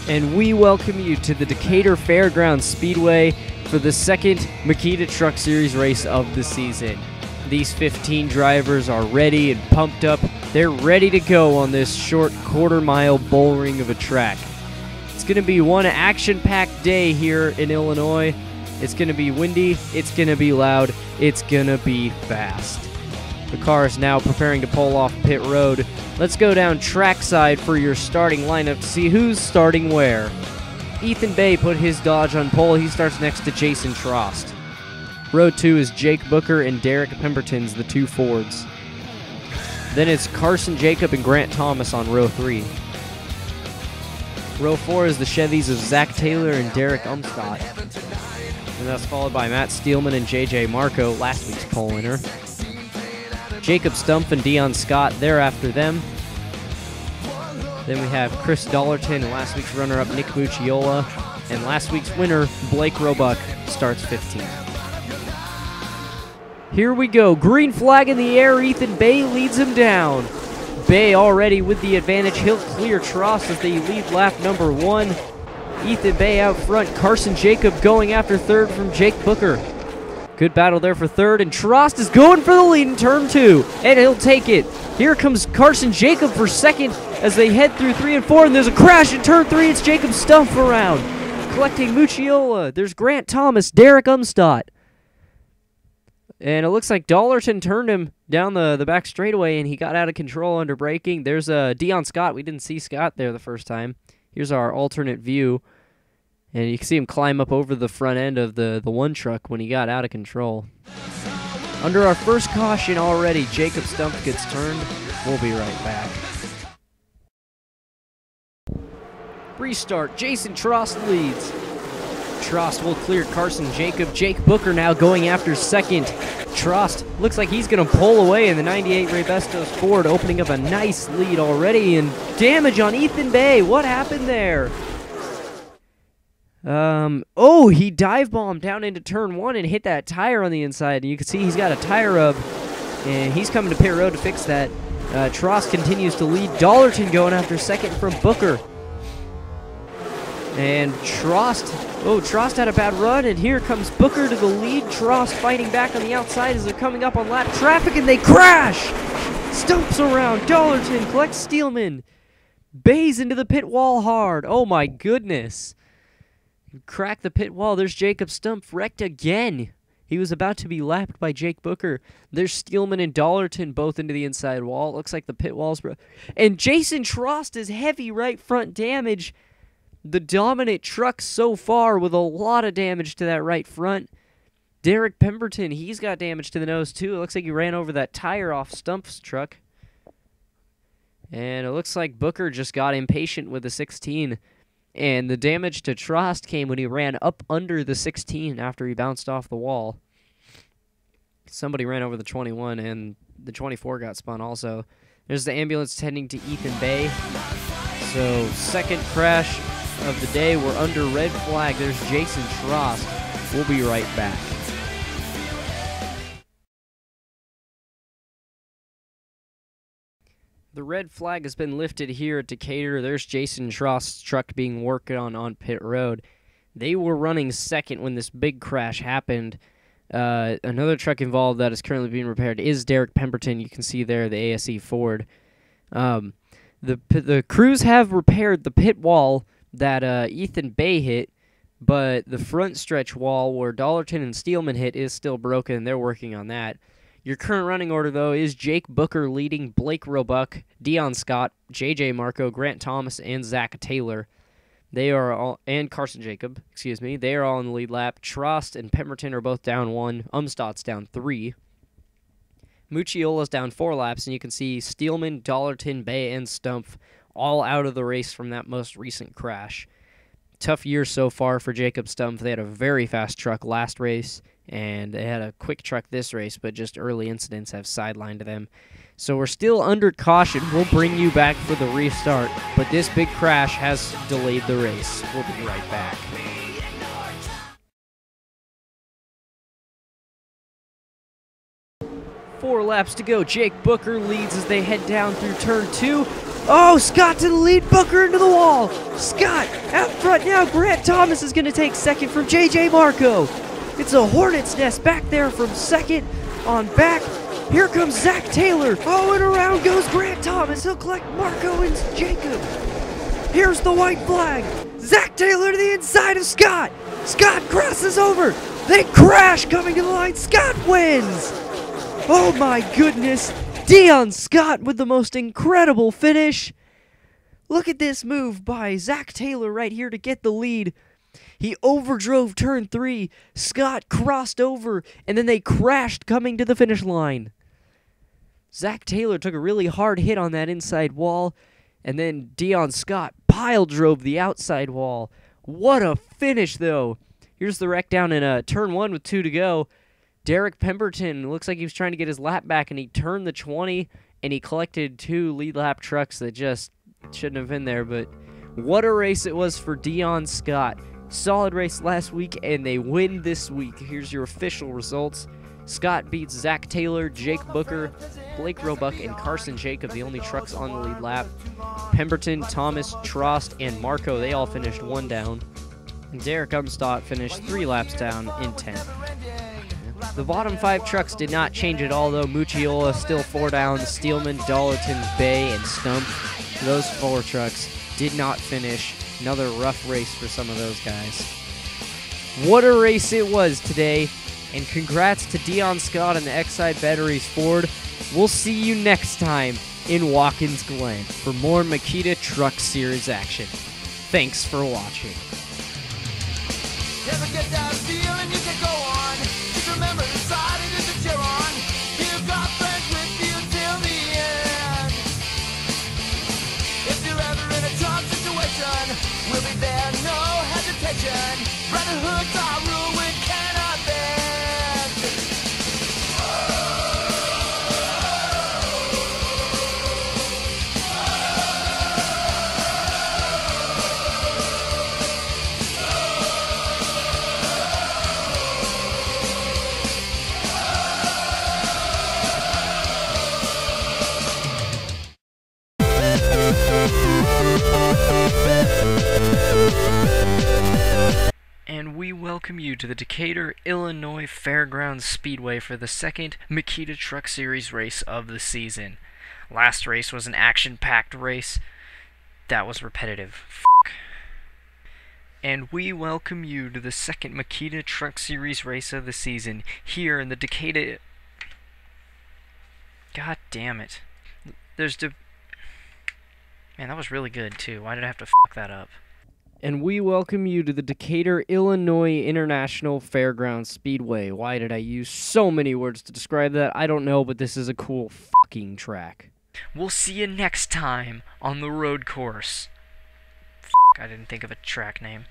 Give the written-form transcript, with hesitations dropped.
and we welcome you to the Decatur Fairgrounds Speedway for the second Makita Truck Series race of the season. These 15 drivers are ready and pumped up. They're ready to go on this short quarter-mile bull ring of a track. It's going to be one action-packed day here in Illinois. It's going to be windy, it's going to be loud, it's going to be fast. The car is now preparing to pull off pit road. Let's go down trackside for your starting lineup to see who's starting where. Ethan Bay put his Dodge on pole. He starts next to Jason Trost. Row 2 is Jake Booker and Derek Pemberton's, the two Fords. Then it's Carson Jacob and Grant Thomas on row 3. Row 4 is the Chevys of Zach Taylor and Derek Umstott. And that's followed by Matt Steelman and JJ Marco, last week's pole winner. Jacob Stumpf and Dion Scott, they're after them. Then we have Chris Dollerton and last week's runner-up Nick Mucciola. And last week's winner, Blake Roebuck, starts 15th. Here we go, green flag in the air, Ethan Bay leads him down. Bay already with the advantage, he'll clear Trost as they lead lap number 1. Ethan Bay out front, Carson Jacob going after third from Jake Booker. Good battle there for third, and Trost is going for the lead in turn 2, and he'll take it. Here comes Carson Jacob for second as they head through 3 and 4, and there's a crash in turn 3. It's Jacob Stumpf around. Collecting Mucciola, there's Grant Thomas, Derek Umstott. And it looks like Dollerton turned him down the back straightaway, and he got out of control under braking. There's Dion Scott. We didn't see Scott there the first time. Here's our alternate view. And you can see him climb up over the front end of the one truck when he got out of control. Under our first caution already, Jacob Stumpf gets turned. We'll be right back. Restart, Jason Trost leads. Trost will clear Carson Jacob. Jake Booker now going after second. Trost looks like he's going to pull away in the 98 Ray Bestos Ford, opening up a nice lead already, and damage on Ethan Bay. What happened there? He dive bombed down into turn 1 and hit that tire on the inside. And you can see he's got a tire rub, and he's coming to pit road to fix that. Trost continues to lead. Dollerton going after second from Booker. And Trost had a bad run, and here comes Booker to the lead. Trost fighting back on the outside as they're coming up on lap traffic, and they crash! Stumps around, Dollerton collects Steelman. Bays into the pit wall hard. Oh my goodness. Crack the pit wall. There's Jacob Stumpf wrecked again. He was about to be lapped by Jake Booker. There's Steelman and Dollerton both into the inside wall. It looks like the pit wall's broke. And Jason Trost is heavy right front damage. The dominant truck so far with a lot of damage to that right front. Derek Pemberton, he's got damage to the nose too. It looks like he ran over that tire off Stumpf's truck. And it looks like Booker just got impatient with the 16. And the damage to Trost came when he ran up under the 16 after he bounced off the wall. Somebody ran over the 21, and the 24 got spun also. There's the ambulance tending to Ethan Bay. So, second crash of the day. We're under red flag. There's Jason Trost. We'll be right back. The red flag has been lifted here at Decatur. There's Jason Trost's truck being worked on pit road. They were running second when this big crash happened. Another truck involved that is currently being repaired is Derek Pemberton. You can see there the ASE Ford. The crews have repaired the pit wall that Ethan Bay hit, but the front stretch wall where Dollerton and Steelman hit is still broken. They're working on that. Your current running order, though, is Jake Booker leading, Blake Roebuck, Dion Scott, JJ Marco, Grant Thomas, and Zach Taylor. They are all, and Carson Jacob, excuse me. They are all in the lead lap. Trost and Pemberton are both down 1. Umstott's down 3. Mucciola's down 4 laps, and you can see Steelman, Dollerton, Bay, and Stumpf all out of the race from that most recent crash. Tough year so far for Jacob Stumpf. They had a very fast truck last race, and they had a quick truck this race, but just early incidents have sidelined them. So we're still under caution. We'll bring you back for the restart, but this big crash has delayed the race. We'll be right back. 4 laps to go. Jake Booker leads as they head down through turn 2. Oh, Scott to the lead, Booker into the wall. Scott out front now. Grant Thomas is going to take second from JJ Marco. It's a hornet's nest back there from second on back. Here comes Zach Taylor. Oh, and around goes Grant Thomas. He'll collect Marco and Jacob. Here's the white flag. Zach Taylor to the inside of Scott. Scott crosses over. They crash coming to the line. Scott wins. Oh my goodness. Dion Scott with the most incredible finish. Look at this move by Zach Taylor right here to get the lead. He overdrove turn 3. Scott crossed over, and then they crashed coming to the finish line. Zach Taylor took a really hard hit on that inside wall, and then Dion Scott pile drove the outside wall. What a finish, though. Here's the wreck down in turn 1 with 2 to go. Derek Pemberton looks like he was trying to get his lap back, and he turned the 20, and he collected 2 lead lap trucks that just shouldn't have been there. But what a race it was for Dion Scott. Solid race last week, and they win this week. Here's your official results. Scott beats Zach Taylor, Jake Booker, Blake Roebuck, and Carson Jacob, the only trucks on the lead lap. Pemberton, Thomas, Trost, and Marco, they all finished 1 down. And Derek Umstadt finished 3 laps down in 10th. The bottom 5 trucks did not change at all, though. Mucciola still 4 down. Steelman, Dollarton, Bay, and Stump. Those 4 trucks did not finish. Another rough race for some of those guys. What a race it was today. And congrats to Dion Scott and the Exide Batteries Ford. We'll see you next time in Watkins Glen for more Makita Truck Series action. Thanks for watching. Never get that feeling you can go on. Just remember decided is a cheer on. You've got friends with you till the end. If you're ever in a tough situation, we'll be there, no hesitation. Brotherhoods are ruined, cannot bend. And we welcome you to the Decatur, Illinois Fairgrounds Speedway for the second Makita Truck Series race of the season. Last race was an action-packed race. That was repetitive. And we welcome you to the second Makita Truck Series race of the season here in the Decatur. God damn it. Man, that was really good too. Why did I have to fuck that up? And we welcome you to the Decatur, Illinois International Fairgrounds Speedway. Why did I use so many words to describe that? I don't know, but this is a cool fucking track. We'll see you next time on the road course. I didn't think of a track name.